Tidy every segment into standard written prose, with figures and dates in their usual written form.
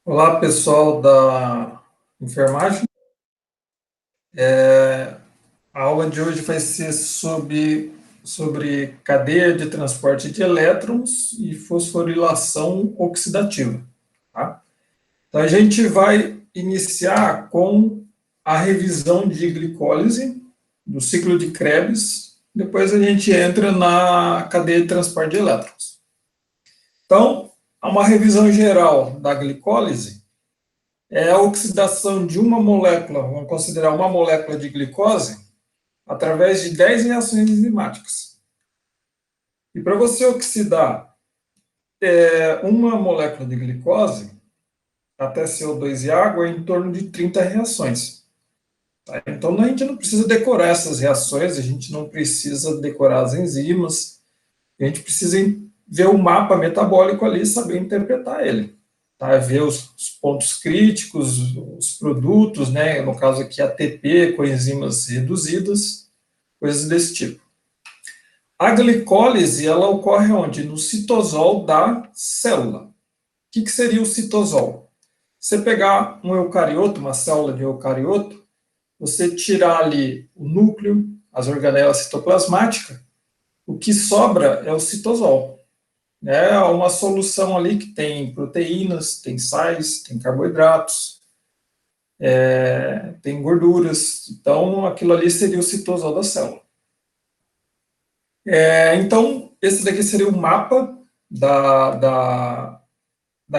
Olá, pessoal da enfermagem. A aula de hoje vai ser sobre cadeia de transporte de elétrons e fosforilação oxidativa. Tá? Então, a gente vai iniciar com a revisão de glicólise, do ciclo de Krebs, depois a gente entra na cadeia de transporte de elétrons. Então, uma revisão geral da glicólise é a oxidação de uma molécula, vamos considerar uma molécula de glicose, através de 10 reações enzimáticas. E para você oxidar uma molécula de glicose, até CO2 e água, é em torno de 30 reações. Tá? Então, a gente não precisa decorar essas reações, a gente não precisa decorar as enzimas, a gente precisa ver o mapa metabólico ali e saber interpretar ele. Tá? Ver os pontos críticos, os produtos, né? No caso aqui ATP, coenzimas reduzidas, coisas desse tipo. A glicólise, ela ocorre onde? No citosol da célula. O que seria o citosol? Você pegar um eucarioto, uma célula de eucarioto, você tirar ali o núcleo, as organelas citoplasmáticas, o que sobra é o citosol. É uma solução ali que tem proteínas, tem sais, tem carboidratos, tem gorduras. Então, aquilo ali seria o citosol da célula. Então, esse daqui seria o mapa da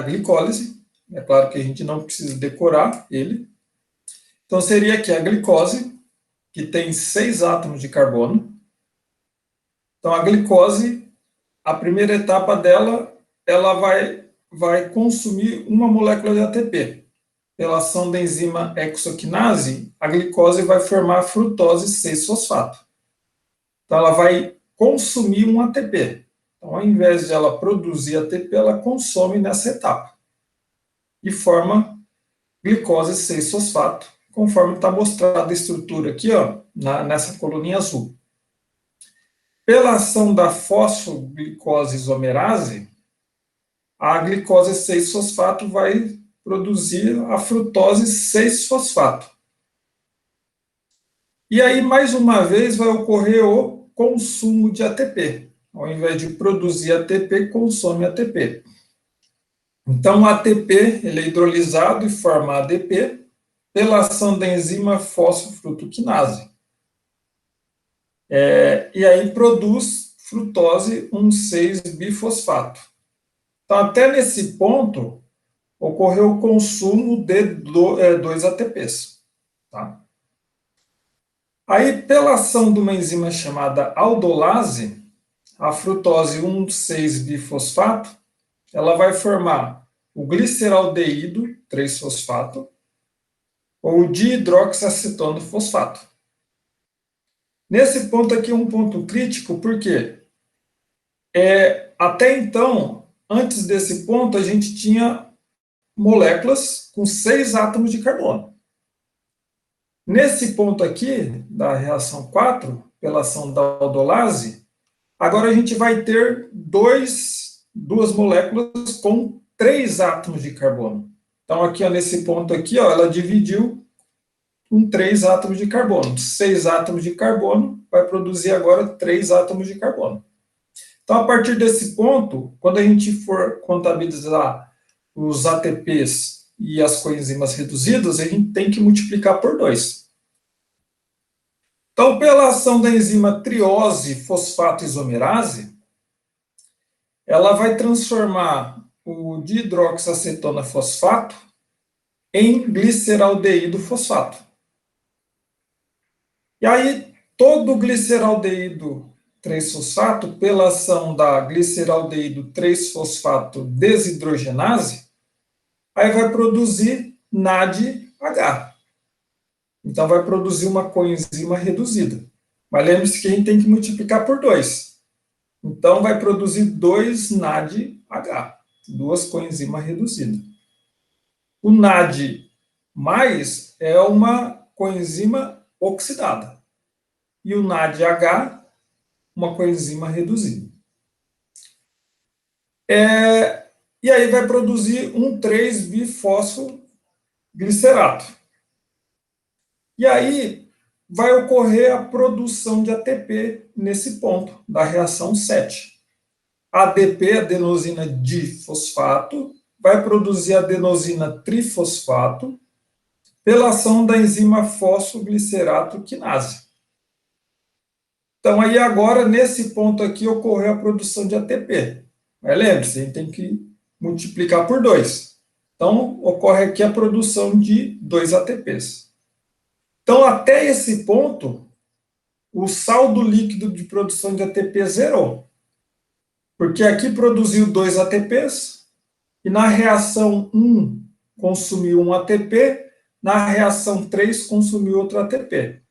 glicólise. É claro que a gente não precisa decorar ele. Então, seria aqui a glicose, que tem 6 átomos de carbono. Então, a glicose, a primeira etapa dela, ela vai consumir uma molécula de ATP. Pela ação da enzima hexoquinase, a glicose vai formar frutose 6-fosfato. Então, ela vai consumir um ATP. Então, ao invés de ela produzir ATP, ela consome nessa etapa. E forma glicose 6-fosfato, conforme está mostrada a estrutura aqui, ó, nessa coluninha azul. Pela ação da fosfoglicose isomerase, a glicose 6-fosfato vai produzir a frutose 6-fosfato. E aí, mais uma vez, vai ocorrer o consumo de ATP. Ao invés de produzir ATP, consome ATP. Então, o ATP ele é hidrolisado e forma ADP pela ação da enzima fosfofrutoquinase. E aí produz frutose 1,6-bifosfato. Então, até nesse ponto, ocorreu o consumo de 2 ATPs. Tá? Aí, pela ação de uma enzima chamada aldolase, a frutose 1,6-bifosfato, ela vai formar o gliceraldeído 3-fosfato ou o dihidroxiacetona fosfato. Nesse ponto aqui é um ponto crítico, porque até então, antes desse ponto, a gente tinha moléculas com 6 átomos de carbono. Nesse ponto aqui, da reação 4, pela ação da aldolase, agora a gente vai ter duas moléculas com 3 átomos de carbono. Então, aqui, ó, nesse ponto aqui, ó, ela dividiu com 3 átomos de carbono. 6 átomos de carbono vai produzir agora 3 átomos de carbono. Então, a partir desse ponto, quando a gente for contabilizar os ATPs e as coenzimas reduzidas, a gente tem que multiplicar por 2. Então, pela ação da enzima triose fosfato isomerase, ela vai transformar o dihidroxiacetona fosfato em gliceraldeído fosfato. E aí, todo o gliceraldeído 3-fosfato, pela ação da gliceraldeído 3-fosfato desidrogenase, aí vai produzir NADH. Então, vai produzir uma coenzima reduzida. Mas lembre-se que a gente tem que multiplicar por 2. Então, vai produzir 2 NADH, 2 coenzimas reduzidas. O NAD mais é uma coenzima oxidada. E o NADH, uma coenzima reduzida. E e aí vai produzir um 3-bifosfoglicerato. E aí vai ocorrer a produção de ATP nesse ponto, da reação 7. ADP, adenosina difosfato, vai produzir adenosina trifosfato pela ação da enzima fosfoglicerato quinase. Então, aí agora, nesse ponto aqui, ocorreu a produção de ATP. Mas lembre-se, a gente tem que multiplicar por 2. Então, ocorre aqui a produção de 2 ATPs. Então, até esse ponto, o saldo líquido de produção de ATP zerou. Porque aqui produziu 2 ATPs, e na reação 1 consumiu 1 ATP, na reação 3 consumiu outro ATP.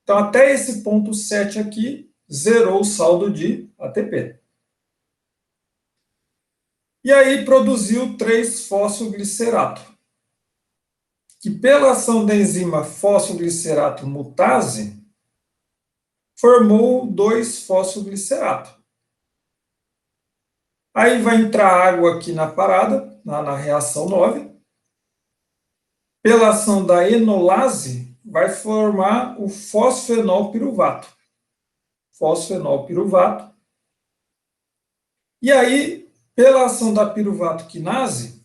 Então, até esse ponto 7 aqui, zerou o saldo de ATP. E aí produziu 3-fosfoglicerato, que pela ação da enzima fosfoglicerato mutase, formou 2-fosfoglicerato. Aí vai entrar água aqui na parada, na reação 9. Pela ação da enolase, vai formar o fosfenolpiruvato. Fosfenolpiruvato. E aí, pela ação da piruvato quinase,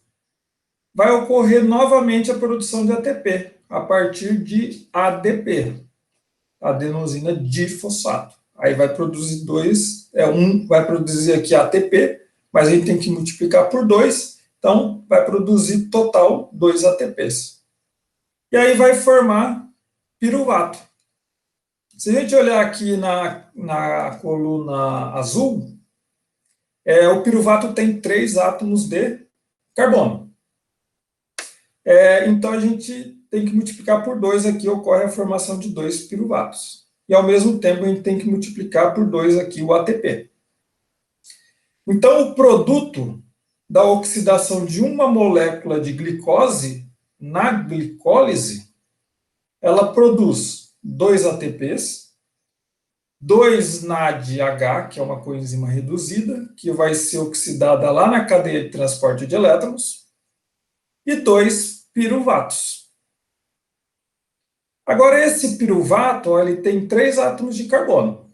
vai ocorrer novamente a produção de ATP, a partir de ADP, adenosina difosfato. Aí vai produzir vai produzir aqui ATP, mas a gente tem que multiplicar por 2, então vai produzir total 2 ATPs. E aí vai formar piruvato. Se a gente olhar aqui na coluna azul, o piruvato tem 3 átomos de carbono. Então a gente tem que multiplicar por 2 aqui, ocorre a formação de 2 piruvatos. E ao mesmo tempo a gente tem que multiplicar por 2 aqui o ATP. Então o produto da oxidação de uma molécula de glicose na glicólise, ela produz 2 ATPs, 2 NADH, que é uma coenzima reduzida, que vai ser oxidada lá na cadeia de transporte de elétrons, e 2 piruvatos. Agora, esse piruvato, ele tem 3 átomos de carbono.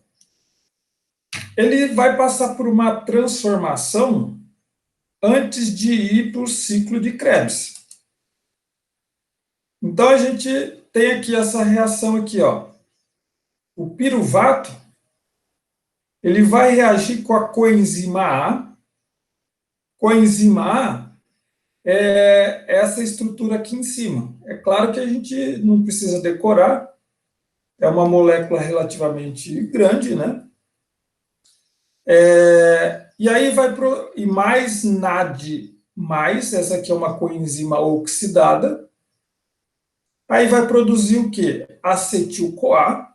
Ele vai passar por uma transformação antes de ir para o ciclo de Krebs. Então, a gente tem aqui essa reação aqui, ó. O piruvato, ele vai reagir com a coenzima A. Coenzima A é essa estrutura aqui em cima. É claro que a gente não precisa decorar, é uma molécula relativamente grande, né? E aí vai e mais NAD+, essa aqui é uma coenzima oxidada, aí vai produzir o quê? Acetil-CoA,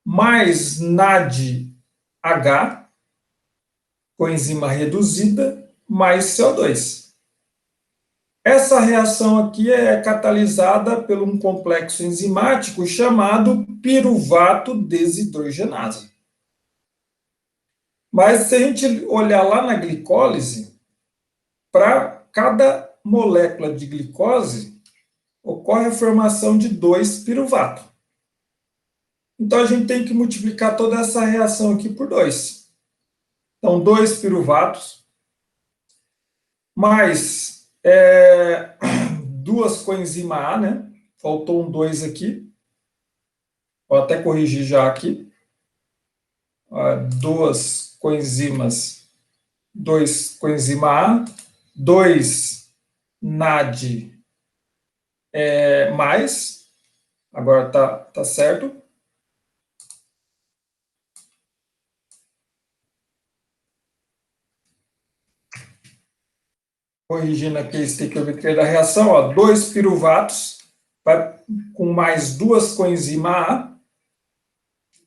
mais NADH, coenzima reduzida, mais CO2. Essa reação aqui é catalisada por um complexo enzimático chamado piruvato desidrogenase. Mas se a gente olhar lá na glicólise, para cada molécula de glicose, ocorre a formação de 2 piruvato. Então, a gente tem que multiplicar toda essa reação aqui por 2. Então, 2 piruvatos, mais 2 coenzima A, né? Faltou um 2 aqui. Vou até corrigir já aqui. 2 coenzimas, 2 coenzima A, 2 NAD mais, agora tá certo. Corrigindo aqui a estequiometria da reação, ó, 2 piruvatos, vai com mais 2 coenzima A,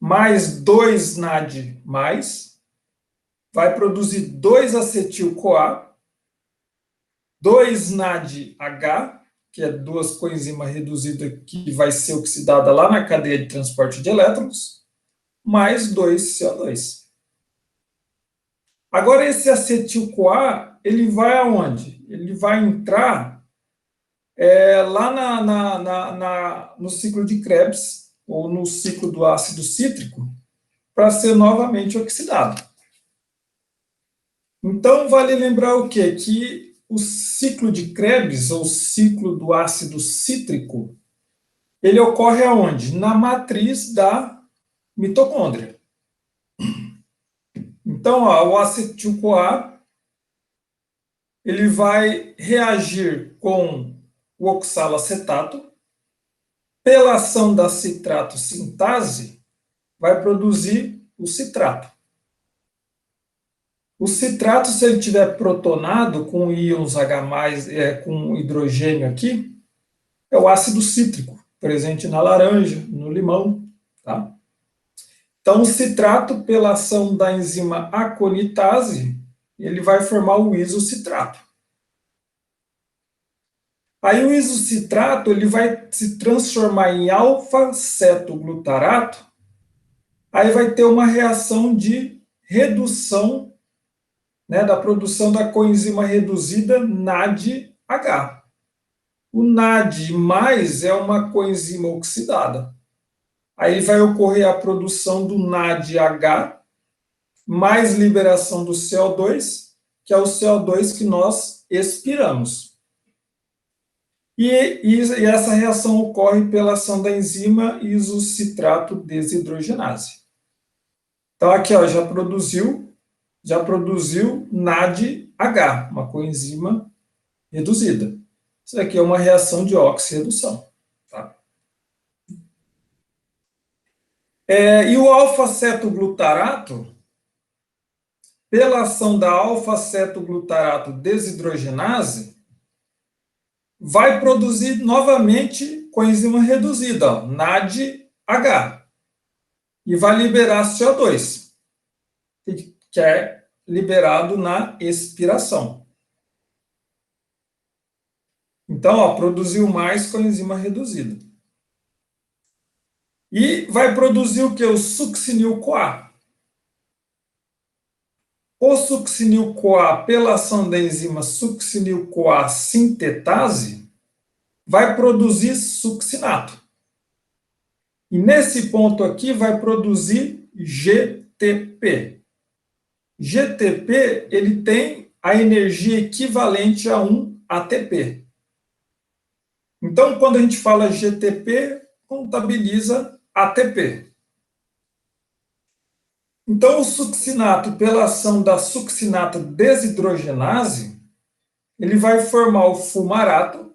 mais 2 NAD+, vai produzir 2 acetil-CoA, 2 NADH, que é 2 coenzima reduzida que vai ser oxidada lá na cadeia de transporte de elétrons, mais 2 CO2. Agora, esse acetil-CoA, ele vai aonde? Ele vai entrar lá no ciclo de Krebs, ou no ciclo do ácido cítrico, para ser novamente oxidado. Então, vale lembrar o quê? Que o ciclo de Krebs, ou ciclo do ácido cítrico, ele ocorre aonde? Na matriz da mitocôndria. Então, ó, o acetil-CoA ele vai reagir com o oxaloacetato, pela ação da citrato sintase, vai produzir o citrato. O citrato, se ele tiver protonado com íons H+, com hidrogênio aqui, é o ácido cítrico, presente na laranja, no limão, tá? Então, o citrato, pela ação da enzima aconitase, ele vai formar o isocitrato. Aí o isocitrato ele vai se transformar em alfa-cetoglutarato, aí vai ter uma reação de redução, né, da produção da coenzima reduzida NADH. O NAD+ é uma coenzima oxidada. Aí vai ocorrer a produção do NADH, mais liberação do CO2, que é o CO2 que nós expiramos. E essa reação ocorre pela ação da enzima isocitrato desidrogenase. Então, aqui ó, já produziu NADH, uma coenzima reduzida. Isso aqui é uma reação de oxirredução. Tá? E o alfa-cetoglutarato, pela ação da alfa-cetoglutarato desidrogenase, vai produzir novamente coenzima reduzida, ó, NADH, e vai liberar CO2, que é liberado na expiração. Então, ó, produziu mais coenzima reduzida. E vai produzir o que? O succinil-CoA. O succinil-CoA, pela ação da enzima succinil-CoA sintetase, vai produzir succinato. E nesse ponto aqui vai produzir GTP. GTP ele tem a energia equivalente a um ATP. Então, quando a gente fala GTP, contabiliza ATP. Então, o succinato, pela ação da succinata desidrogenase, ele vai formar o fumarato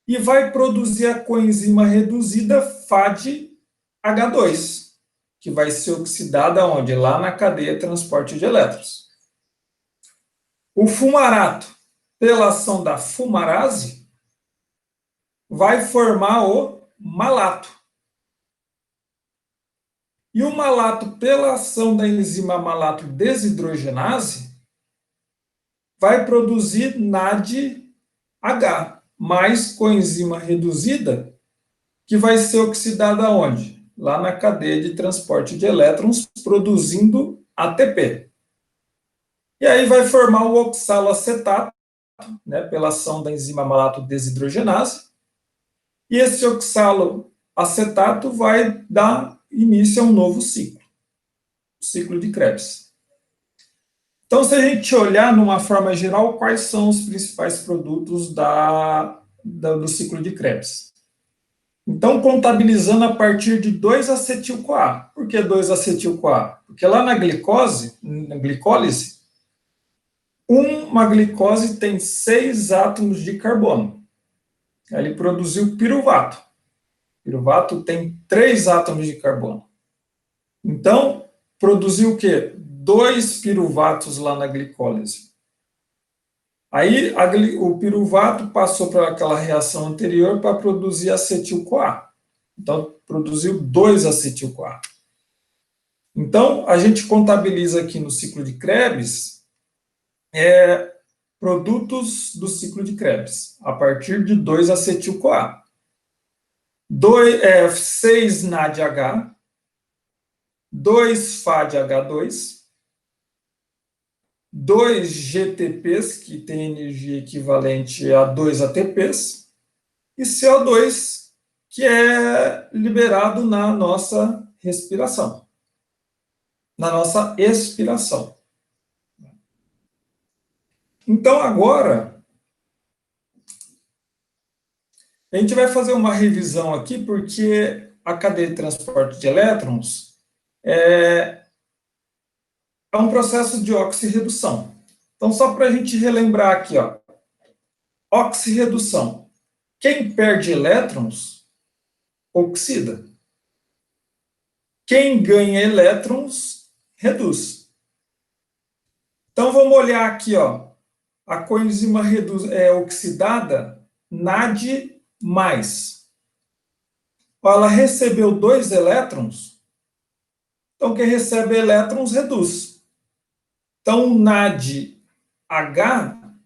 e vai produzir a coenzima reduzida FADH2, que vai ser oxidada onde? Lá na cadeia de transporte de elétrons. O fumarato, pela ação da fumarase, vai formar o malato. E o malato, pela ação da enzima malato desidrogenase, vai produzir NADH, mais coenzima reduzida, que vai ser oxidada onde? Lá na cadeia de transporte de elétrons, produzindo ATP. E aí vai formar o oxaloacetato, né, pela ação da enzima malato desidrogenase, e esse oxaloacetato vai dar início a um novo ciclo, o ciclo de Krebs. Então, se a gente olhar numa forma geral, quais são os principais produtos do ciclo de Krebs? Então, contabilizando a partir de 2-acetil-CoA. Por que 2-acetil-CoA? Porque lá na glicólise, uma glicose tem 6 átomos de carbono. Ele produziu piruvato. Piruvato tem 3 átomos de carbono. Então, produziu o quê? 2 piruvatos lá na glicólise. Aí, o piruvato passou para aquela reação anterior para produzir acetil-CoA. Então, produziu 2-acetil-CoA. Então, a gente contabiliza aqui no ciclo de Krebs produtos do ciclo de Krebs, a partir de 2-acetil-CoA. 6 NADH, 2 FADH2, 2 GTPs, que tem energia equivalente a 2 ATPs, e CO2, que é liberado na nossa respiração, na nossa expiração. Então, agora, a gente vai fazer uma revisão aqui, porque a cadeia de transporte de elétrons é um processo de oxirredução. Então, só para a gente relembrar aqui, ó, oxirredução. Quem perde elétrons, oxida. Quem ganha elétrons, reduz. Então, vamos olhar aqui, ó, a coenzima oxidada, NAD+. Ela recebeu 2 elétrons, então quem recebe elétrons reduz. Então, NADH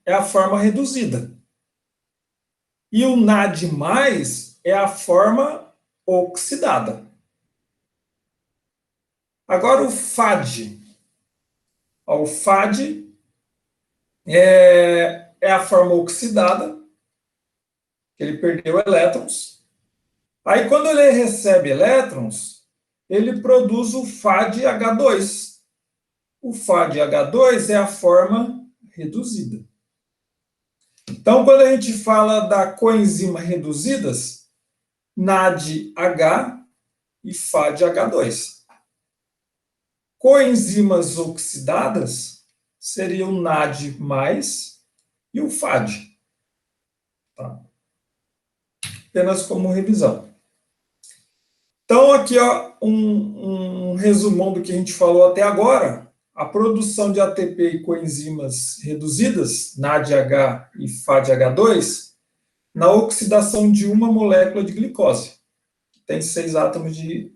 é a forma reduzida. E o NAD+, é a forma oxidada. Agora o FAD. O FAD é a forma oxidada, ele perdeu elétrons. Aí, quando ele recebe elétrons, ele produz o FADH2. O FADH2 é a forma reduzida. Então, quando a gente fala da coenzima reduzidas, NADH e FADH2. Coenzimas oxidadas seriam o NAD+, e o FAD. Tá? Apenas como revisão. Então, aqui ó, um resumão do que a gente falou até agora. A produção de ATP e coenzimas reduzidas, NADH e FADH2, na oxidação de uma molécula de glicose, que tem 6 átomos de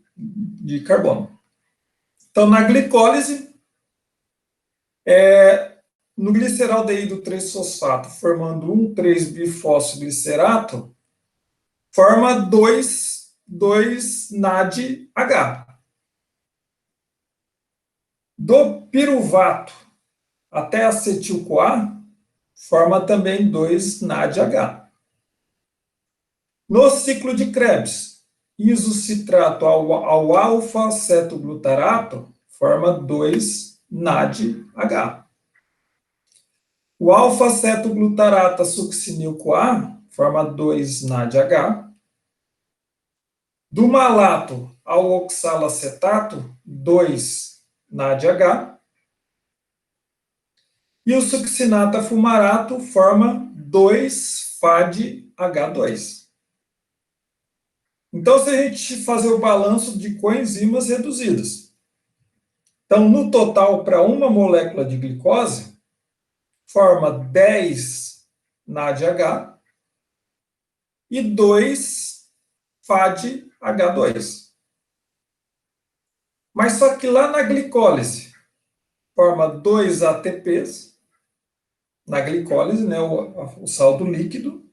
carbono. Então, na glicólise, no gliceraldeído 3-fosfato, formando 1,3-bifosfoglicerato, forma 2 NADH. Do piruvato até acetil-CoA, forma também 2 NADH. No ciclo de Krebs, isocitrato ao alfa-cetoglutarato, forma 2 NADH. O alfa-cetoglutarato succinil-CoA forma 2 NADH. Do malato ao oxalacetato, 2 NADH. E o succinata fumarato forma 2 FADH2. Então, se a gente fazer o balanço de coenzimas reduzidas, então, no total, para uma molécula de glicose, forma 10 NADH e 2 FADH2. Mas só que lá na glicólise, forma 2 ATPs, na glicólise, né, o saldo líquido.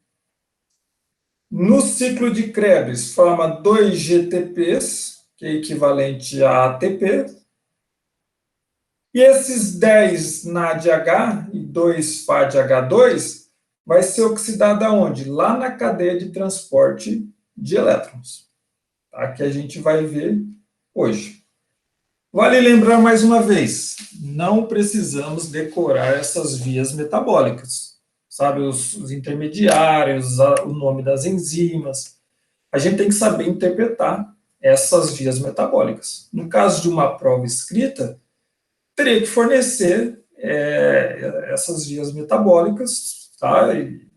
No ciclo de Krebs, forma 2 GTPs, que é equivalente a ATP. E esses 10 NADH e 2 FADH2 vai ser oxidado aonde? Lá na cadeia de transporte de elétrons, tá? Que a gente vai ver hoje. Vale lembrar mais uma vez, não precisamos decorar essas vias metabólicas, sabe? Os intermediários, o nome das enzimas. A gente tem que saber interpretar essas vias metabólicas. No caso de uma prova escrita, teria que fornecer essas vias metabólicas, tá? E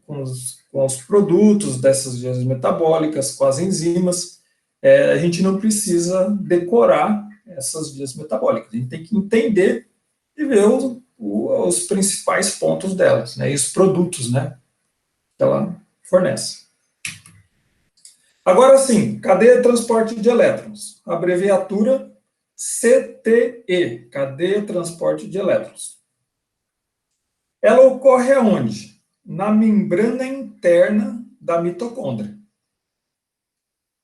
com os produtos dessas vias metabólicas, com as enzimas. A gente não precisa decorar essas vias metabólicas. A gente tem que entender e ver os principais pontos delas, né? E os produtos, né, que ela fornece. Agora sim, cadeia de transporte de elétrons. Abreviatura CTE, cadeia de transporte de elétrons. Ela ocorre aonde? Na membrana interna da mitocôndria.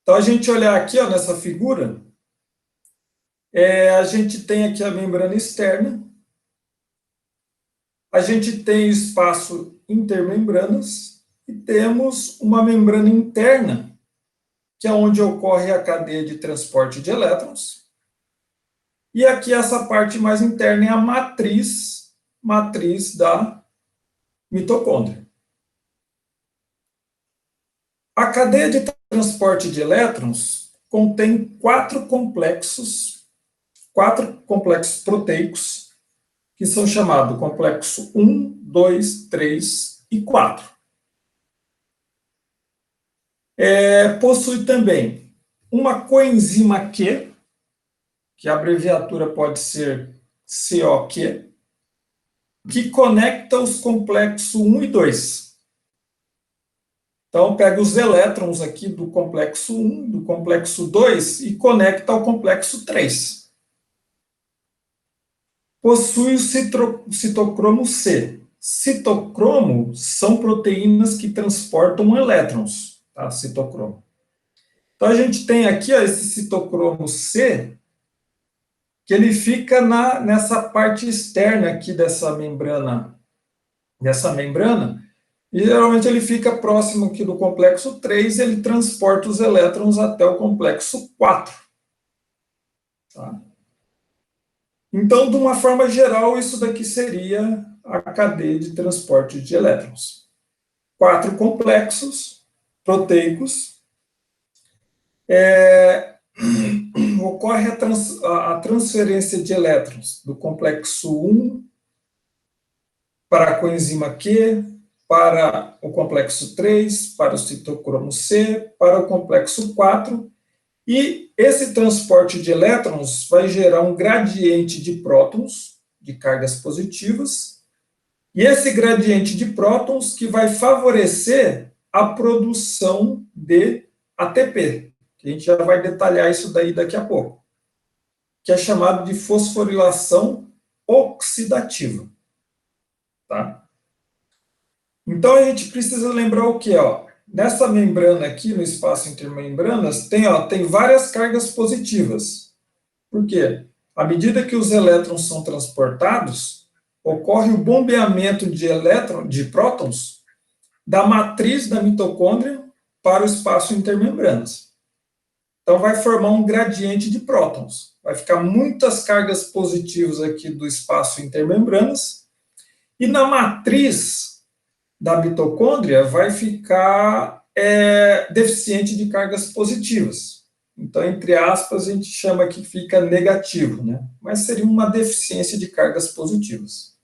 Então, a gente olhar aqui, ó, nessa figura, a gente tem aqui a membrana externa, a gente tem espaço intermembranas e temos uma membrana interna, que é onde ocorre a cadeia de transporte de elétrons. E aqui essa parte mais interna é a matriz da mitocôndria. A cadeia de transporte de elétrons contém quatro complexos proteicos, que são chamados complexo 1, 2, 3 e 4. Possui também uma coenzima Q, que a abreviatura pode ser CoQ, que conecta os complexos 1 e 2. Então, pega os elétrons aqui do complexo 1, do complexo 2 e conecta ao complexo 3. Possui o citocromo C. Citocromo são proteínas que transportam elétrons, tá? Citocromo. Então, a gente tem aqui esse citocromo C, que ele fica nessa parte externa aqui dessa membrana, e geralmente ele fica próximo aqui do complexo 3, e ele transporta os elétrons até o complexo 4. Tá? Então, de uma forma geral, isso daqui seria a cadeia de transporte de elétrons. 4 complexos proteicos. Ocorre a transferência de elétrons do complexo 1 para a coenzima Q, para o complexo 3, para o citocromo C, para o complexo 4, e esse transporte de elétrons vai gerar um gradiente de prótons, de cargas positivas, e esse gradiente de prótons que vai favorecer a produção de ATP, que a gente já vai detalhar isso daí daqui a pouco, que é chamado de fosforilação oxidativa. Tá? Então, a gente precisa lembrar o quê? Nessa membrana aqui, no espaço intermembranas, tem várias cargas positivas. Por quê? À medida que os elétrons são transportados, ocorre o bombeamento de prótons da matriz da mitocôndria para o espaço intermembranas. Então, vai formar um gradiente de prótons. Vai ficar muitas cargas positivas aqui do espaço intermembranas, e na matriz da mitocôndria vai ficar deficiente de cargas positivas. Então, entre aspas, a gente chama que fica negativo, né? Mas seria uma deficiência de cargas positivas.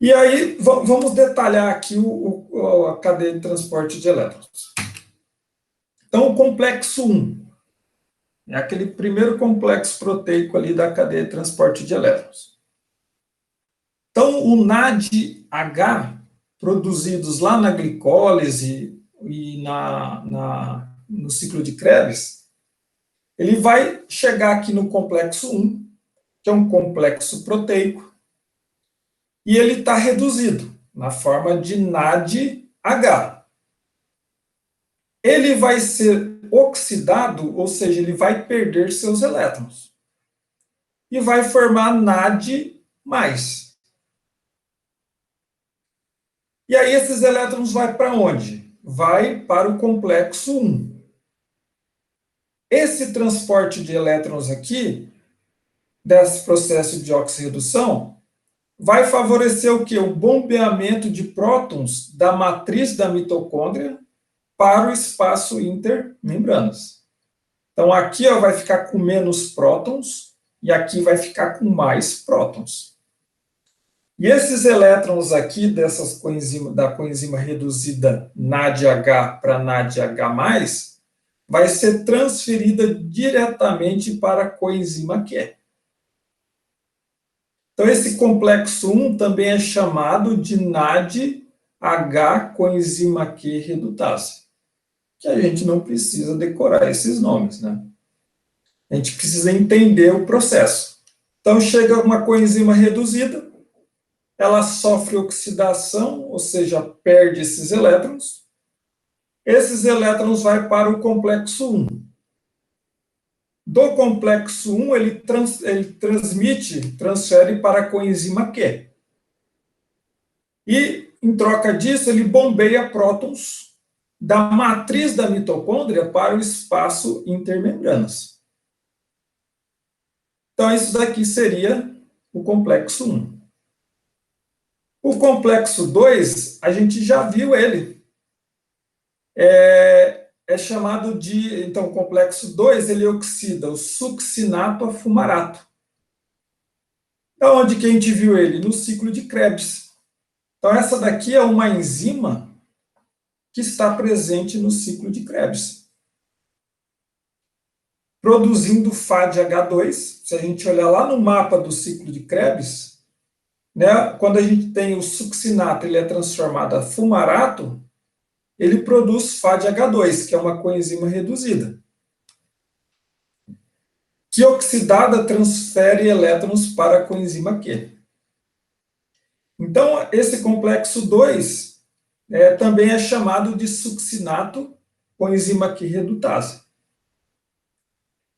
E aí, vamos detalhar aqui a cadeia de transporte de elétrons. Então, o complexo 1 é aquele primeiro complexo proteico ali da cadeia de transporte de elétrons. Então, o NADH, produzidos lá na glicólise e no ciclo de Krebs, ele vai chegar aqui no complexo 1, que é um complexo proteico, e ele está reduzido na forma de NADH. Ele vai ser oxidado, ou seja, ele vai perder seus elétrons, e vai formar NAD+. E aí esses elétrons vão para onde? Vai para o complexo 1. Esse transporte de elétrons aqui, desse processo de oxirredução, vai favorecer o quê? O bombeamento de prótons da matriz da mitocôndria para o espaço intermembranas. Então aqui vai ficar com menos prótons e aqui vai ficar com mais prótons. E esses elétrons aqui da coenzima reduzida NADH para NADH+, vai ser transferida diretamente para a coenzima Q. Então, esse complexo 1 também é chamado de NADH coenzima Q redutase, que a gente não precisa decorar esses nomes, né? A gente precisa entender o processo. Então, chega uma coenzima reduzida, ela sofre oxidação, ou seja, perde esses elétrons. Esses elétrons vão para o complexo 1. Do complexo 1, ele transfere para a coenzima Q. E, em troca disso, ele bombeia prótons da matriz da mitocôndria para o espaço intermembranas. Então, isso daqui seria o complexo 1. O complexo 2, a gente já viu ele. É chamado de... Então, o complexo 2, ele oxida o succinato a fumarato. Da onde que a gente viu ele? No ciclo de Krebs. Então, essa daqui é uma enzima que está presente no ciclo de Krebs, produzindo FADH2. Se a gente olhar lá no mapa do ciclo de Krebs, né, quando a gente tem o succinato, ele é transformado a fumarato, ele produz FADH2, que é uma coenzima reduzida, que oxidada transfere elétrons para a coenzima Q. Então, esse complexo 2 também é chamado de succinato coenzima Q redutase.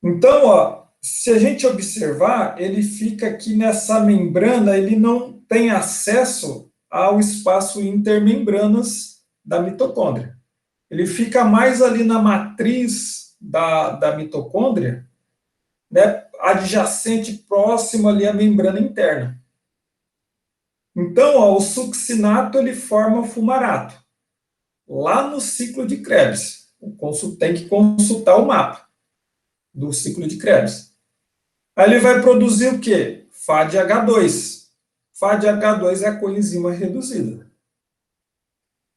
Então, ó, se a gente observar, ele fica aqui nessa membrana, ele não tem acesso ao espaço intermembranas da mitocôndria. Ele fica mais ali na matriz da mitocôndria, né, adjacente, próximo ali à membrana interna. Então, ó, o succinato ele forma fumarato, lá no ciclo de Krebs. Tem que consultar o mapa do ciclo de Krebs. Aí ele vai produzir o quê? FADH2. FADH2 é a coenzima reduzida.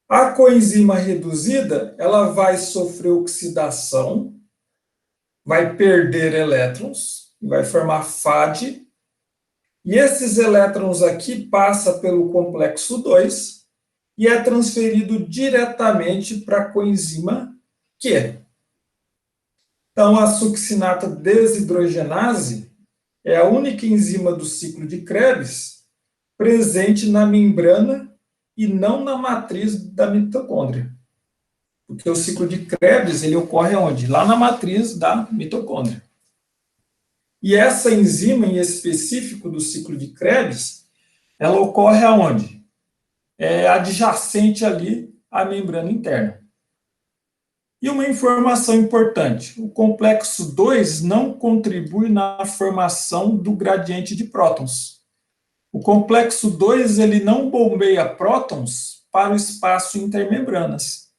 A coenzima reduzida, ela vai sofrer oxidação, vai perder elétrons, vai formar FAD, e esses elétrons aqui passam pelo complexo 2 e é transferido diretamente para a coenzima Q. Então, a succinata desidrogenase é a única enzima do ciclo de Krebs presente na membrana e não na matriz da mitocôndria. Porque o ciclo de Krebs ele ocorre onde? Lá na matriz da mitocôndria. E essa enzima em específico do ciclo de Krebs, ela ocorre aonde? É adjacente ali à membrana interna. E uma informação importante, o complexo 2 não contribui na formação do gradiente de prótons. O complexo 2 ele não bombeia prótons para o espaço intermembranas.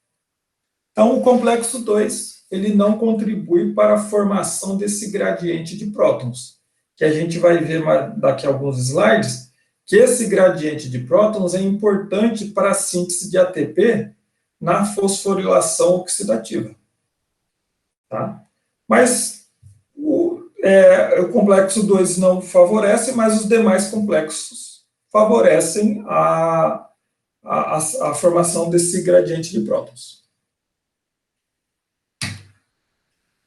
Então, o complexo 2 ele não contribui para a formação desse gradiente de prótons, que a gente vai ver daqui a alguns slides, que esse gradiente de prótons é importante para a síntese de ATP na fosforilação oxidativa. Tá? Mas o complexo 2 não favorece, mas os demais complexos favorecem a formação desse gradiente de prótons.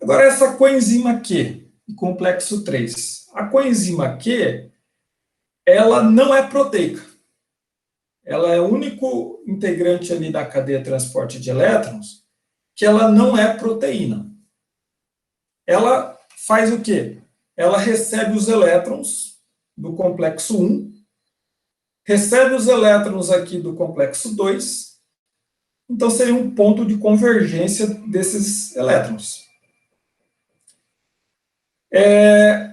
Agora, essa coenzima Q, complexo 3. A coenzima Q, ela não é proteica. Ela é o único integrante ali da cadeia de transporte de elétrons que ela não é proteína. Ela faz o quê? Ela recebe os elétrons do complexo 1, recebe os elétrons aqui do complexo 2, então seria um ponto de convergência desses elétrons.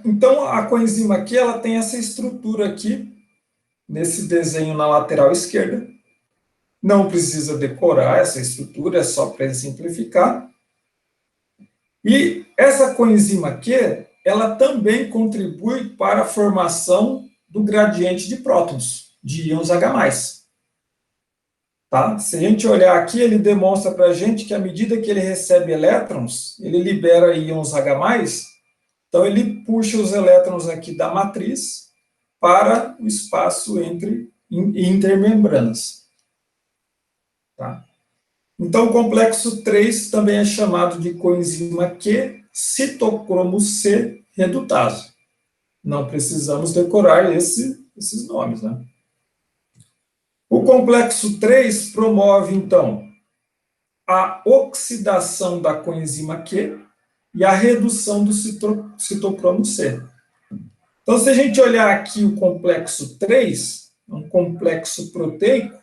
Então, a coenzima aqui, ela tem essa estrutura aqui, nesse desenho na lateral esquerda. Não precisa decorar essa estrutura, é só para exemplificar. E essa coenzima Q, ela também contribui para a formação do gradiente de prótons, de íons H+. Tá? Se a gente olhar aqui, ele demonstra para a gente que à medida que ele recebe elétrons, ele libera íons H+, então ele puxa os elétrons aqui da matriz para o espaço entre intermembranas. Tá? Então, o complexo 3 também é chamado de coenzima Q citocromo C redutase. Não precisamos decorar esses nomes, né? O complexo 3 promove, então, a oxidação da coenzima Q, e a redução do citocromo C. Então, se a gente olhar aqui o complexo 3, um complexo proteico,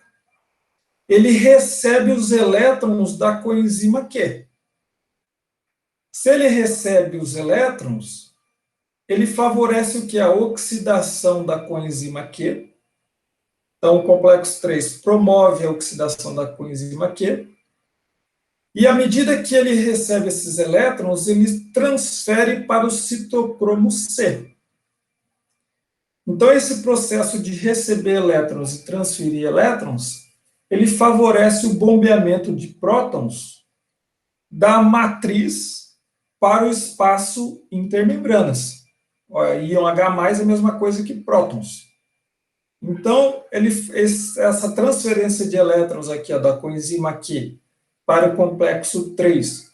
ele recebe os elétrons da coenzima Q. Se ele recebe os elétrons, ele favorece o que? A oxidação da coenzima Q. Então, o complexo 3 promove a oxidação da coenzima Q. E à medida que ele recebe esses elétrons, ele transfere para o citocromo C. Então, esse processo de receber elétrons e transferir elétrons, ele favorece o bombeamento de prótons da matriz para o espaço intermembranas. Íon H+, é a mesma coisa que prótons. Então, essa transferência de elétrons aqui, da coenzima Q para o complexo 3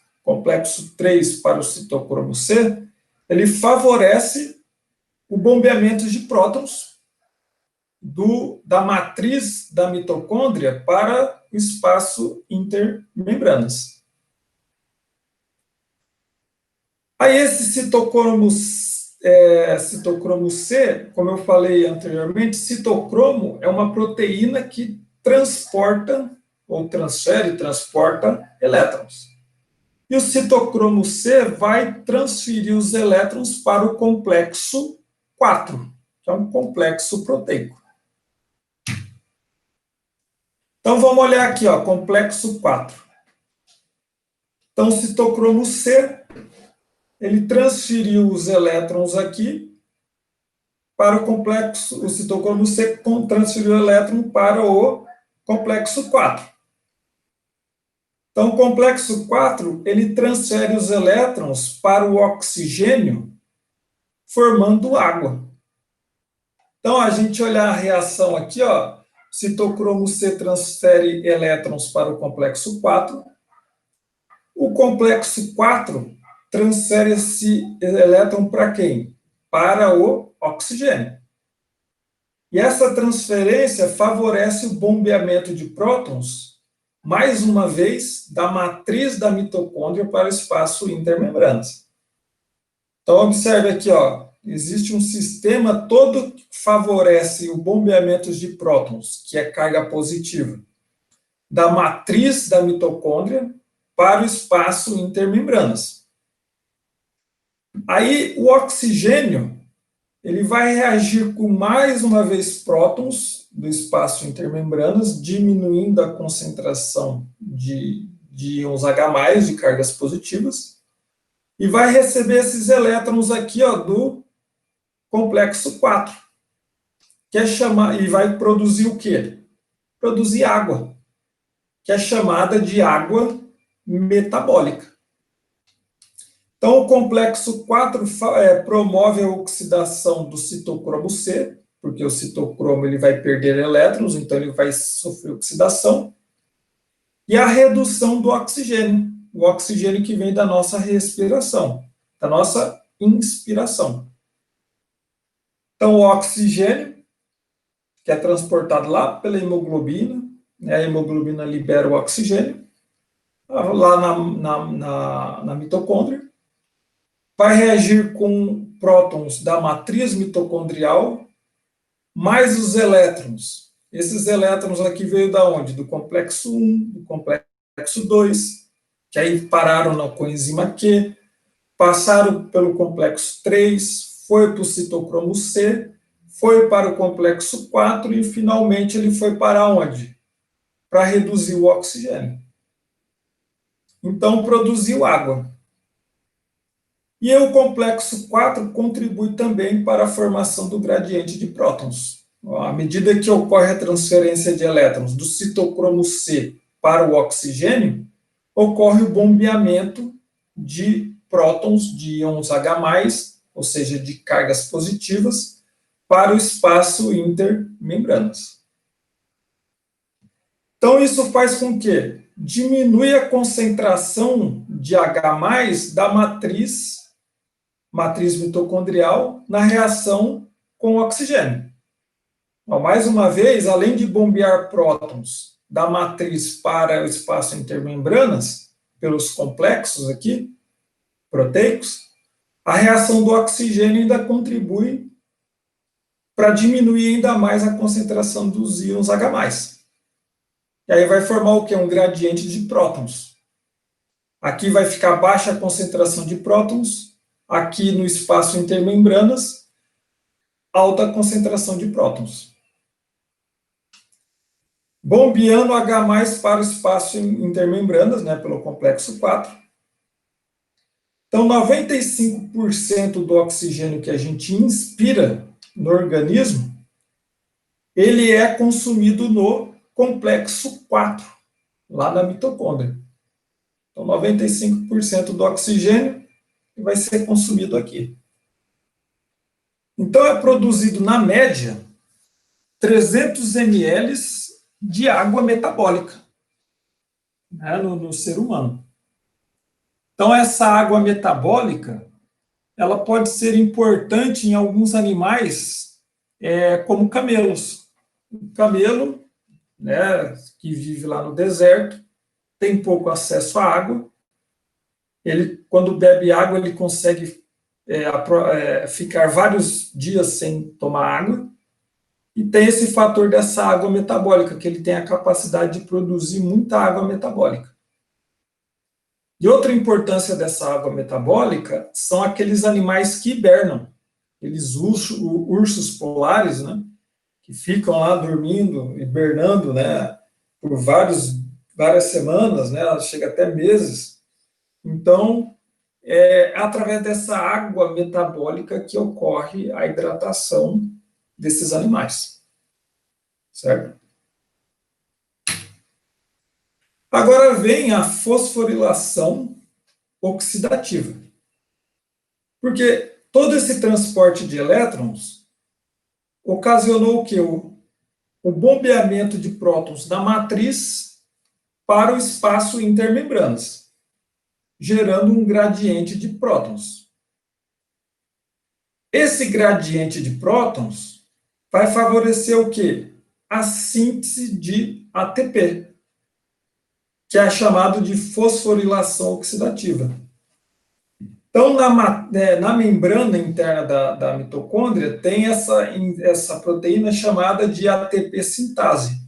para o citocromo C, ele favorece o bombeamento de prótons da matriz da mitocôndria para o espaço intermembranas. Aí esse citocromo C, como eu falei anteriormente, citocromo é uma proteína que transporta transporta elétrons. E o citocromo C vai transferir os elétrons para o complexo 4, que é um complexo proteico. Então, vamos olhar aqui, complexo 4. Então, o citocromo C, ele transferiu os elétrons aqui para o complexo, o citocromo C transferiu o elétron para o complexo 4. Então, o complexo 4, ele transfere os elétrons para o oxigênio, formando água. Então, a gente olhar a reação aqui, citocromo C transfere elétrons para o complexo 4. O complexo 4 transfere esse elétron para quem? Para o oxigênio. E essa transferência favorece o bombeamento de prótons, mais uma vez, da matriz da mitocôndria para o espaço intermembranas. Então, observe aqui, existe um sistema todo que favorece o bombeamento de prótons, que é carga positiva, da matriz da mitocôndria para o espaço intermembranas. Aí, o oxigênio, ele vai reagir com, mais uma vez, prótons do espaço intermembranas, diminuindo a concentração de íons H+, de cargas positivas, e vai receber esses elétrons aqui, do complexo 4, e vai produzir o quê? Produzir água, que é chamada de água metabólica. Então, o complexo 4 promove a oxidação do citocromo C, porque o citocromo ele vai perder elétrons, então ele vai sofrer oxidação, e a redução do oxigênio, o oxigênio que vem da nossa respiração, da nossa inspiração. Então, o oxigênio, que é transportado lá pela hemoglobina, a hemoglobina libera o oxigênio, lá na mitocôndria, vai reagir com prótons da matriz mitocondrial, mais os elétrons. Esses elétrons aqui veio da onde? Do complexo 1, do complexo 2, que aí pararam na coenzima Q, passaram pelo complexo 3, foi para o citocromo C, foi para o complexo 4 e, finalmente, ele foi para onde? Para reduzir o oxigênio. Então, produziu água. E o complexo 4 contribui também para a formação do gradiente de prótons. À medida que ocorre a transferência de elétrons do citocromo C para o oxigênio, ocorre o bombeamento de prótons, de íons H+, ou seja, de cargas positivas, para o espaço intermembranas. Então, isso faz com que diminui a concentração de H+, da matriz mitocondrial na reação com o oxigênio. Então, mais uma vez, além de bombear prótons da matriz para o espaço intermembranas, pelos complexos aqui, proteicos, a reação do oxigênio ainda contribui para diminuir ainda mais a concentração dos íons H+. E aí vai formar o quê? Um gradiente de prótons. Aqui vai ficar baixa a concentração de prótons, aqui no espaço intermembranas, alta concentração de prótons. Bombeando H+ para o espaço intermembranas, né, pelo complexo 4. Então, 95% do oxigênio que a gente inspira no organismo, ele é consumido no complexo 4, lá na mitocôndria. Então, 95% do oxigênio vai ser consumido aqui. Então, é produzido, na média, 300 ml de água metabólica, né, no ser humano. Então, essa água metabólica, ela pode ser importante em alguns animais, como camelos. O camelo, né, que vive lá no deserto, tem pouco acesso à água. Ele, quando bebe água, ele consegue ficar vários dias sem tomar água. E tem esse fator dessa água metabólica, que ele tem a capacidade de produzir muita água metabólica. E outra importância dessa água metabólica são aqueles animais que hibernam, aqueles ursos polares, né, que ficam lá dormindo, hibernando, né, por várias semanas, né, chega até meses. Então, é através dessa água metabólica que ocorre a hidratação desses animais. Certo? Agora vem a fosforilação oxidativa. Porque todo esse transporte de elétrons ocasionou o quê? O bombeamento de prótons da matriz para o espaço intermembranas, gerando um gradiente de prótons. Esse gradiente de prótons vai favorecer o quê? A síntese de ATP, que é chamado de fosforilação oxidativa. Então, na membrana interna da mitocôndria, tem essa proteína chamada de ATP sintase.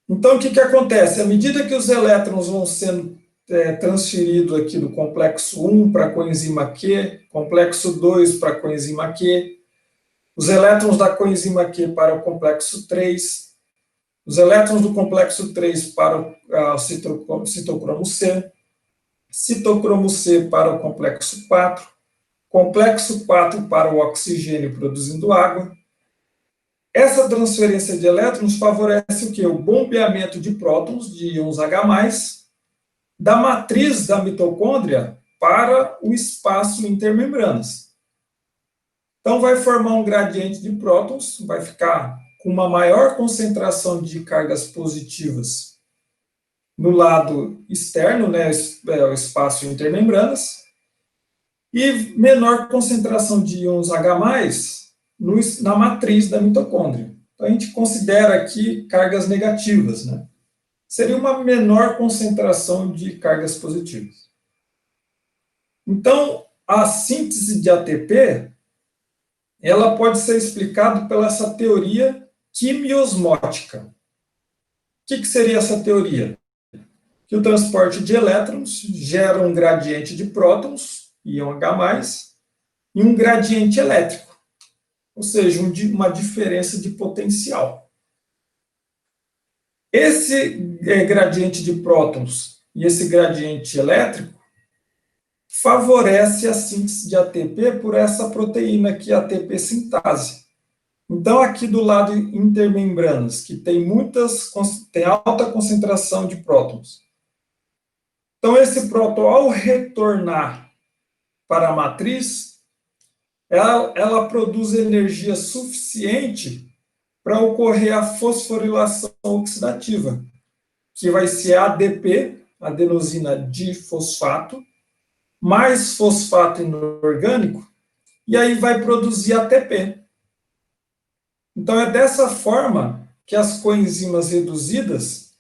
Então, o que acontece? À medida que os elétrons vão sendo transferidos aqui do complexo 1 para a coenzima Q, complexo 2 para a coenzima Q, os elétrons da coenzima Q para o complexo 3, os elétrons do complexo 3 para o citocromo C, citocromo C para o complexo 4, complexo 4 para o oxigênio produzindo água. Essa transferência de elétrons favorece o quê? O bombeamento de prótons, de íons H+, da matriz da mitocôndria para o espaço intermembranas. Então, vai formar um gradiente de prótons, vai ficar com uma maior concentração de cargas positivas no lado externo, né, o espaço intermembranas, e menor concentração de íons H+, na matriz da mitocôndria. Então, a gente considera aqui cargas negativas, né? Seria uma menor concentração de cargas positivas. Então, a síntese de ATP, ela pode ser explicada pela essa teoria quimiosmótica. O que seria essa teoria? Que o transporte de elétrons gera um gradiente de prótons, íon H+, e um gradiente elétrico, ou seja, uma diferença de potencial. Esse gradiente de prótons e esse gradiente elétrico favorece a síntese de ATP por essa proteína aqui, ATP sintase. Então, aqui do lado intermembranas, que tem alta concentração de prótons. Então, esse próton, ao retornar para a matriz, ela produz energia suficiente para ocorrer a fosforilação oxidativa, que vai ser ADP, adenosina difosfato, mais fosfato inorgânico, e aí vai produzir ATP. Então, é dessa forma que as coenzimas reduzidas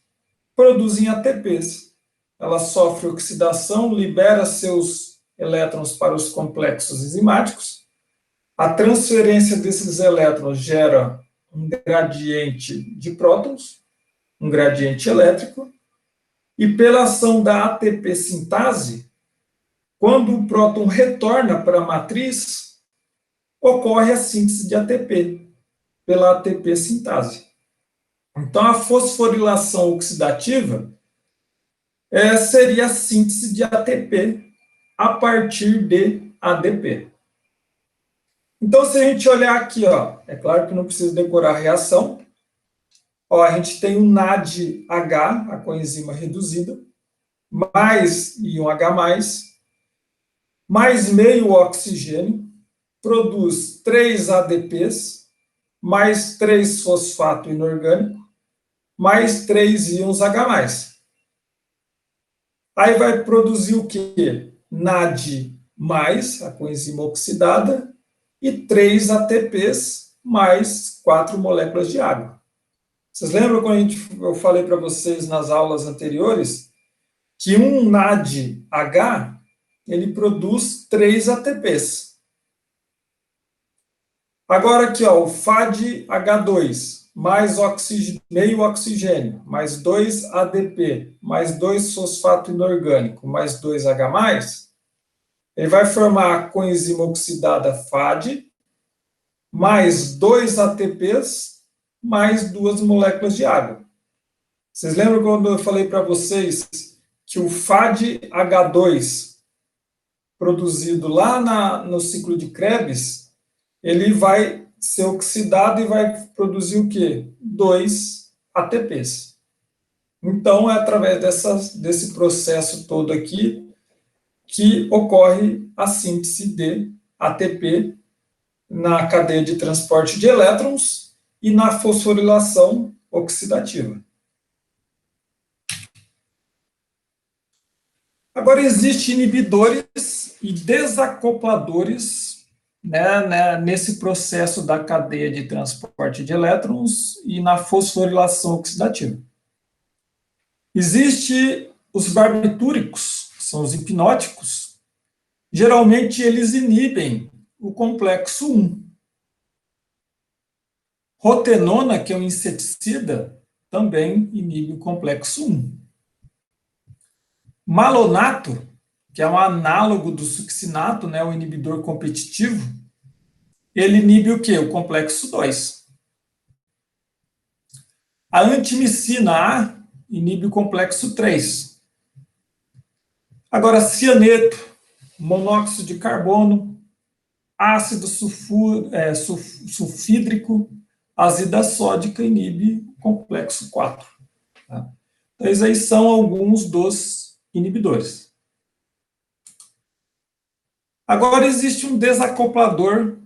produzem ATPs. ela sofre oxidação, libera seus elétrons para os complexos enzimáticos. A transferência desses elétrons gera um gradiente de prótons, um gradiente elétrico, e pela ação da ATP sintase, quando o próton retorna para a matriz, ocorre a síntese de ATP, pela ATP sintase. Então, a fosforilação oxidativa seria a síntese de ATP a partir de ADP. Então, se a gente olhar aqui, ó, é claro que não precisa decorar a reação. Ó, a gente tem um NADH, a coenzima reduzida, mais íon H+, mais meio oxigênio, produz 3 ADPs, mais 3 fosfato inorgânico, mais 3 íons H+. Aí vai produzir o quê? NAD+, a coenzima oxidada, e 3 ATPs, mais 4 moléculas de água. Vocês lembram quando eu falei para vocês nas aulas anteriores que um NADH, ele produz 3 ATPs. Agora aqui, ó, o FADH2, mais meio oxigênio, mais 2 ADP, mais 2 fosfato inorgânico, mais 2 H+, ele vai formar a coenzima oxidada FAD, mais 2 ATPs, mais 2 moléculas de água. Vocês lembram quando eu falei para vocês que o FADH2, produzido lá no ciclo de Krebs, ele vai ser oxidado e vai produzir o quê? 2 ATPs. Então, é através desse processo todo aqui que ocorre a síntese de ATP na cadeia de transporte de elétrons e na fosforilação oxidativa. Agora, existem inibidores e desacopladores nesse processo da cadeia de transporte de elétrons e na fosforilação oxidativa. Existem os barbitúricos, que são os hipnóticos. Geralmente, eles inibem o complexo 1. Rotenona, que é um inseticida, também inibe o complexo 1. Malonato, que é um análogo do succinato, o inibidor competitivo, ele inibe o quê? O complexo 2. A antimicina A inibe o complexo 3. Agora, cianeto, monóxido de carbono, ácido sulfídrico, azida sódica inibe o complexo 4. Tá? Então, esses aí são alguns dos inibidores. Agora, existe um desacoplador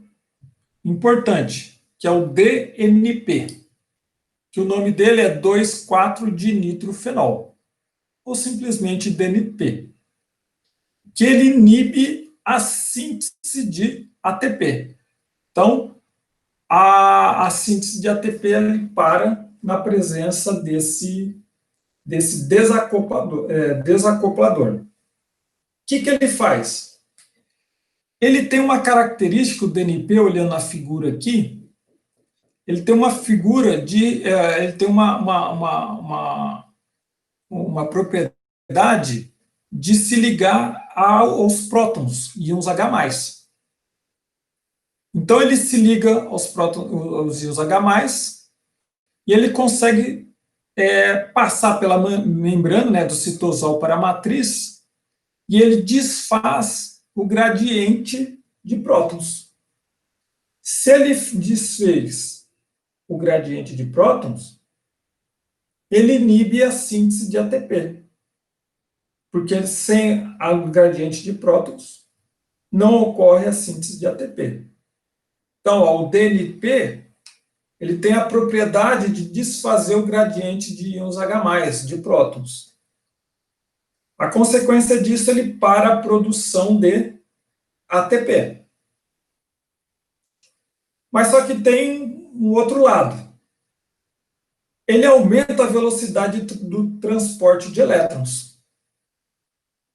importante, que é o DNP, que o nome dele é 2,4-dinitrofenol, ou simplesmente DNP, que ele inibe a síntese de ATP. Então, a síntese de ATP ele para na presença desse desacoplador. O que ele faz? Ele tem uma característica, o DNP, olhando a figura aqui, ele tem uma figura ele tem uma propriedade de se ligar aos prótons, íons H+. Então, ele se liga aos prótons, aos íons H+, e ele consegue passar pela membrana do citosol para a matriz, e ele desfaz o gradiente de prótons. Se ele desfez o gradiente de prótons, ele inibe a síntese de ATP. Porque sem o gradiente de prótons, não ocorre a síntese de ATP. Então, o DNP, ele tem a propriedade de desfazer o gradiente de íons H+, de prótons. A consequência disso, ele para a produção de ATP. Mas só que tem um outro lado. Ele aumenta a velocidade do transporte de elétrons.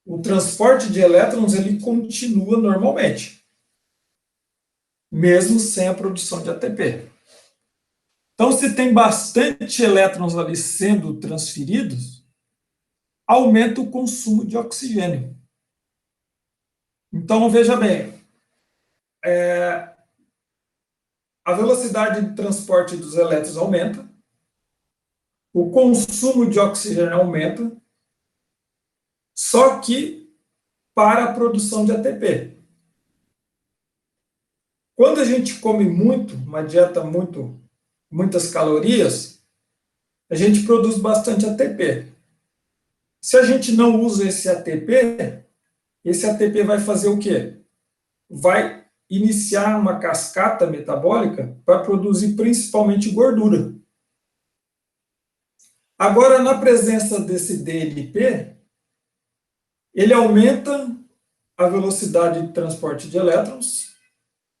o transporte de elétrons ele continua normalmente, mesmo sem a produção de ATP. Então, se tem bastante elétrons ali sendo transferidos, aumenta o consumo de oxigênio. Então, veja bem, a velocidade de transporte dos elétrons aumenta, o consumo de oxigênio aumenta, só que para a produção de ATP. Quando a gente come muito, uma dieta muitas calorias, a gente produz bastante ATP. Se a gente não usa esse ATP vai fazer o quê? Vai iniciar uma cascata metabólica para produzir principalmente gordura. Agora, na presença desse DNP, ele aumenta a velocidade de transporte de elétrons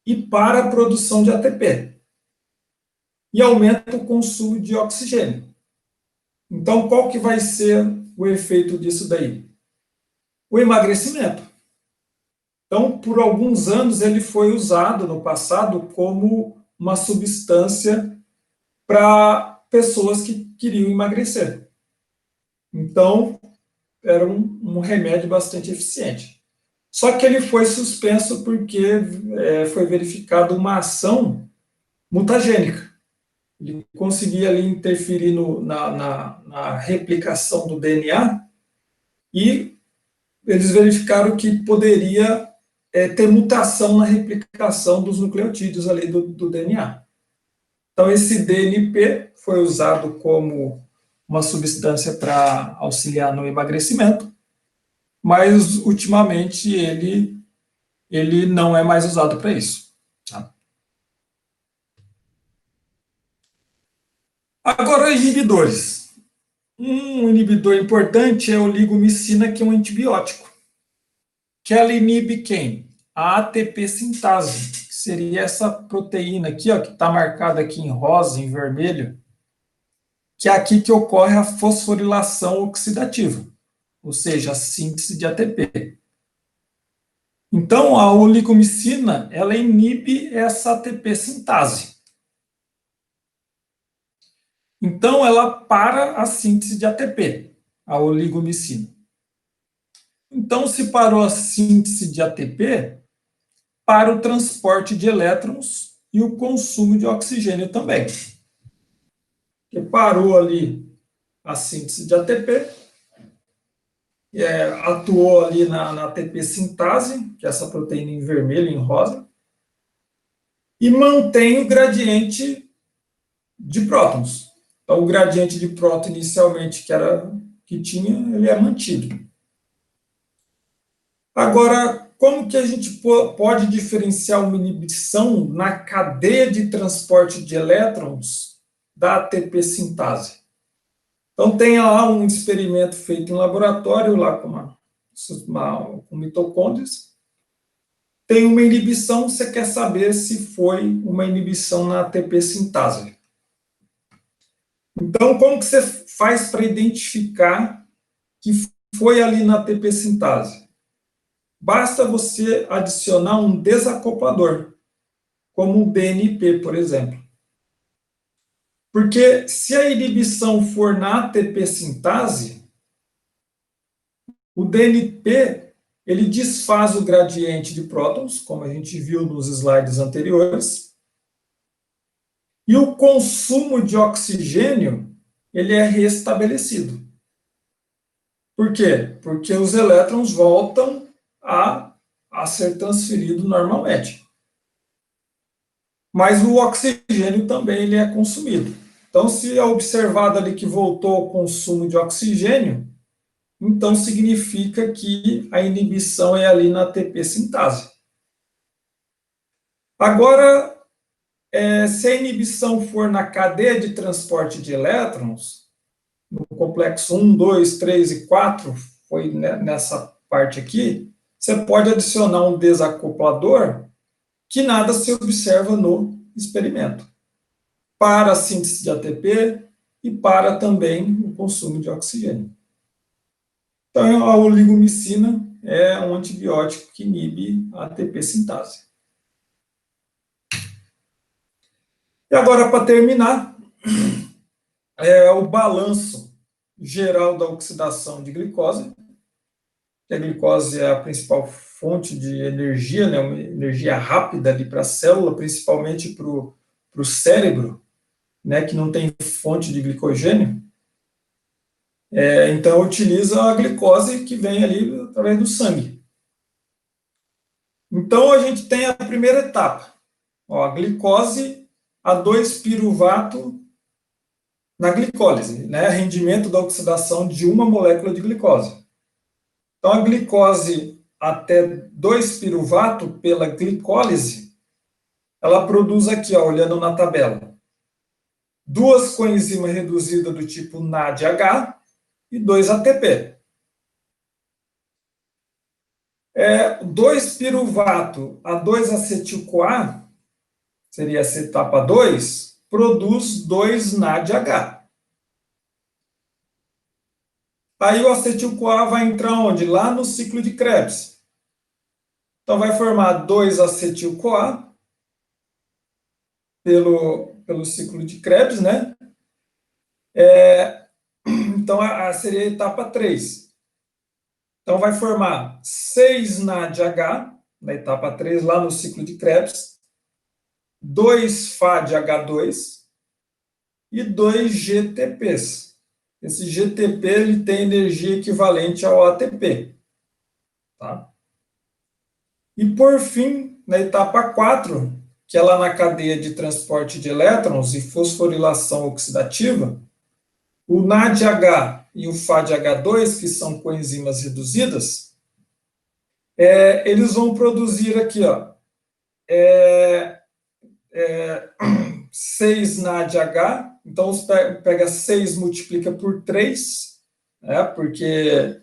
e para a produção de ATP. E aumenta o consumo de oxigênio. Então, qual que vai ser o efeito disso daí? O emagrecimento. Então, por alguns anos, ele foi usado no passado como uma substância para pessoas que queriam emagrecer. Então, era um remédio bastante eficiente. Só que ele foi suspenso porque foi verificada uma ação mutagênica. Ele conseguia ali interferir na replicação do DNA e eles verificaram que poderia ter mutação na replicação dos nucleotídeos ali do DNA. Então, esse DNP foi usado como uma substância para auxiliar no emagrecimento, mas, ultimamente, ele não é mais usado para isso. Tá? Agora, inibidores. Um inibidor importante é o ligomicina, que é um antibiótico. Que ela inibe quem? A ATP sintase, que seria essa proteína aqui, ó, que está marcada aqui em rosa, em vermelho, que é aqui que ocorre a fosforilação oxidativa, ou seja, a síntese de ATP. Então, a oligomicina, ela inibe essa ATP sintase. Então, ela para a síntese de ATP, a oligomicina. Então, se parou a síntese de ATP, para o transporte de elétrons e o consumo de oxigênio também. Porque parou ali a síntese de ATP, atuou ali na ATP sintase, que é essa proteína em vermelho e em rosa, e mantém o gradiente de prótons. Então, o gradiente de próton inicialmente que tinha, ele é mantido. Agora, como que a gente pode diferenciar uma inibição na cadeia de transporte de elétrons da ATP sintase? Então, tem lá um experimento feito em laboratório, lá com mitocôndrias. Tem uma inibição, você quer saber se foi uma inibição na ATP sintase. Então, como que você faz para identificar que foi ali na ATP sintase? Basta você adicionar um desacoplador, como o DNP, por exemplo. Porque se a inibição for na ATP sintase, o DNP ele desfaz o gradiente de prótons, como a gente viu nos slides anteriores, e o consumo de oxigênio ele é restabelecido. Por quê? Porque os elétrons voltam a ser transferidos normalmente. Mas o oxigênio também ele é consumido. Então, se é observado ali que voltou o consumo de oxigênio, então significa que a inibição é ali na ATP sintase. Agora, se a inibição for na cadeia de transporte de elétrons, no complexo 1, 2, 3 e 4, foi nessa parte aqui, você pode adicionar um desacoplador que nada se observa no experimento, para a síntese de ATP e para também o consumo de oxigênio. Então, a oligomicina é um antibiótico que inibe a ATP sintase. E agora, para terminar, é o balanço geral da oxidação de glicose. A glicose é a principal fonte de energia, né, uma energia rápida ali para a célula, principalmente para o cérebro, né, que não tem fonte de glicogênio. Então, utiliza a glicose que vem ali através do sangue. Então, a gente tem a primeira etapa. Ó, a glicose a 2-piruvato na glicólise, né? Rendimento da oxidação de uma molécula de glicose. Então, a glicose até 2-piruvato pela glicólise, ela produz aqui, ó, olhando na tabela, 2 coenzimas reduzidas do tipo NADH e 2 ATP. 2-piruvato a 2-acetil-CoA, seria essa etapa 2, produz 2 NADH. Aí o acetil-CoA vai entrar onde? Lá no ciclo de Krebs. Então vai formar 2-acetil-CoA pelo ciclo de Krebs, né? Então seria a etapa 3. Então vai formar 6 NADH, na etapa 3, lá no ciclo de Krebs, 2 FADH2 e 2 GTPs. Esse GTP ele tem energia equivalente ao ATP. Tá? E por fim, na etapa 4, que é lá na cadeia de transporte de elétrons e fosforilação oxidativa, o NADH e o FADH2, que são coenzimas reduzidas, eles vão produzir aqui, ó, 6 NADH, então pega 6, multiplica por 3, né, porque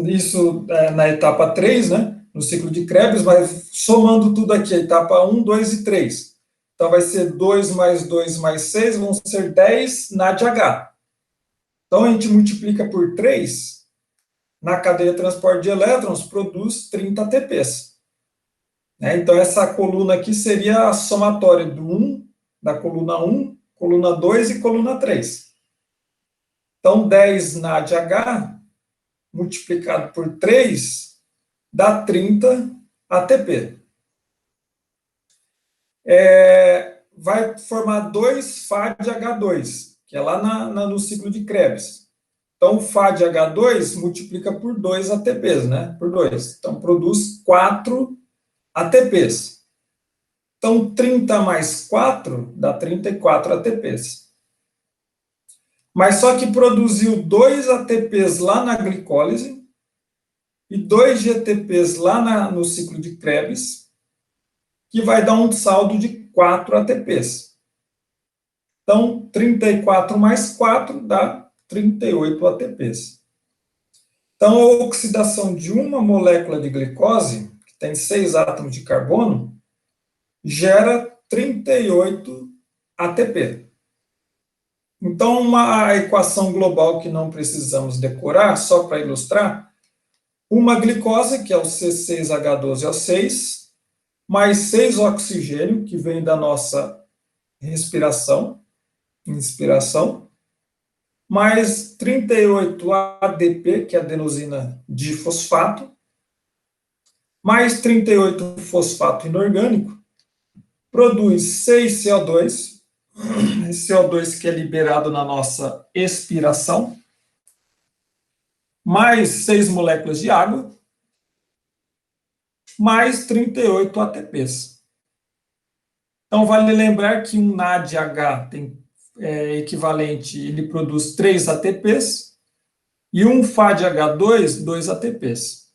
isso na etapa 3, né, no ciclo de Krebs, vai somando tudo aqui, a etapa 1, 2 e 3. Então vai ser 2 mais 2 mais 6, vão ser 10 NADH. Então a gente multiplica por 3, na cadeia de transporte de elétrons, produz 30 ATPs. Então, essa coluna aqui seria a somatória do 1, da coluna 1, coluna 2 e coluna 3. Então, 10 NADH multiplicado por 3 dá 30 ATP. Vai formar 2 FADH2, que é lá no ciclo de Krebs. Então, o FADH2 multiplica por 2 ATPs, né? Por 2. Então, produz 4 ATPs. Então, 30 mais 4 dá 34 ATPs. Mas só que produziu 2 ATPs lá na glicólise e 2 GTPs lá no ciclo de Krebs, que vai dar um saldo de 4 ATPs. Então, 34 mais 4 dá 38 ATPs. Então, a oxidação de uma molécula de glicose, que tem 6 átomos de carbono, gera 38 ATP. Então, uma equação global que não precisamos decorar, só para ilustrar, uma glicose, que é o C6H12O6, mais 6 oxigênio, que vem da nossa respiração, inspiração, mais 38 ADP, que é adenosina difosfato, mais 38 fosfato inorgânico, produz 6 CO2, esse CO2 que é liberado na nossa expiração, mais 6 moléculas de água, mais 38 ATPs. Então, vale lembrar que um NADH tem equivalente, ele produz 3 ATPs, e um FADH2, 2 ATPs.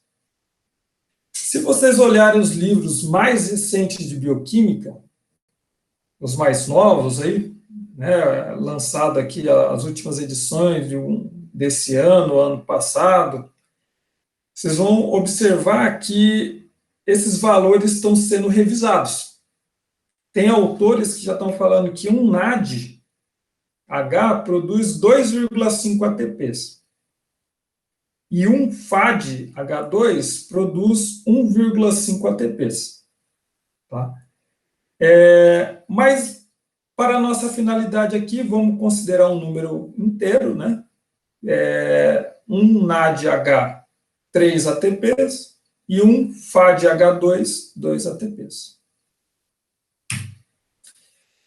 Se vocês olharem os livros mais recentes de bioquímica, os mais novos aí, né, lançado aqui as últimas edições desse ano passado, vocês vão observar que esses valores estão sendo revisados. Tem autores que já estão falando que um NAD H produz 2,5 ATPs. E um FAD H2 produz 1,5 ATPs. Tá? Mas, para a nossa finalidade aqui, vamos considerar um número inteiro, né? Um NADH, 3 ATPs, e um FAD-H2, 2 ATPs.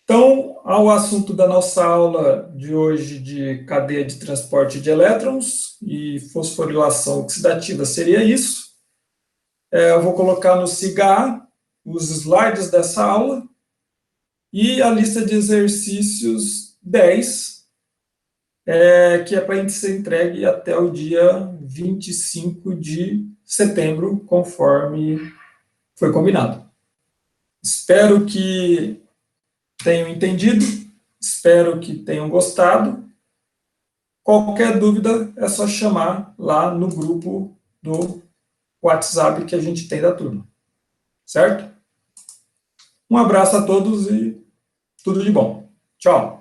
Então, ao assunto da nossa aula de hoje de cadeia de transporte de elétrons e fosforilação oxidativa seria isso. Eu vou colocar no SIGA os slides dessa aula e a lista de exercícios 10, que é para ser entregue até o dia 25 de setembro, conforme foi combinado. Espero que tenham entendido, espero que tenham gostado. Qualquer dúvida é só chamar lá no grupo do WhatsApp que a gente tem da turma. Certo? Um abraço a todos e tudo de bom. Tchau.